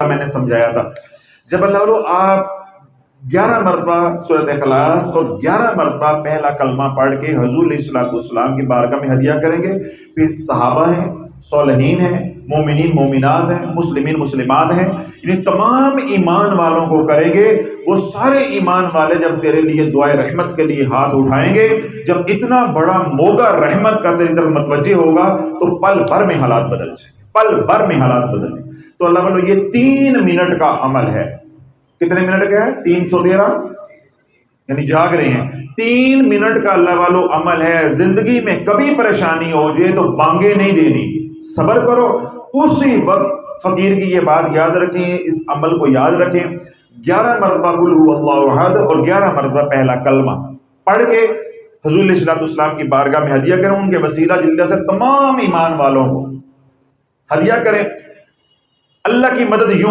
میں نے سمجھایا تھا، جب اللہ والو آپ 11 مرتبہ سورۃ اخلاص اور 11 مرتبہ پہلا کلمہ پڑھ کے حضور علیہ الصلوۃ والسلام کی بارگاہ میں ہدیہ کریں گے، پھر صحابہ ہیں، صالحین ہیں، مومنین مومنات ہیں، مسلمین مسلمات ہیں، یعنی تمام ایمان والوں کو کریں گے، وہ سارے ایمان والے جب تیرے لیے دعائے رحمت کے لیے ہاتھ اٹھائیں گے، جب اتنا بڑا موگا رحمت کا تیری طرف متوجہ ہوگا تو پل بھر میں حالات بدل جائیں گے، پل بھر میں حالات بدلیں۔ تو اللہ والو یہ 3 منٹ کا عمل ہے۔ کتنے منٹ کا ہے؟ 313، یعنی جاگ رہے ہیں 3 منٹ کا اللہ والو عمل ہے۔ زندگی میں کبھی پریشانی ہو جائے تو بانگیں نہیں دینی، صبر کرو، اسی وقت فقیر کی یہ بات یاد رکھیں، اس عمل کو یاد رکھیں، 11 مرتبہ قل هو اللہ احد اور 11 مرتبہ پہلا کلمہ پڑھ کے حضور علیہ الصلوۃ والسلام کی بارگاہ میں ہدیہ کریں، ان کے وسیلہ جلدہ سے تمام ایمان والوں کو ہدیہ کریں۔ اللہ کی مدد یوں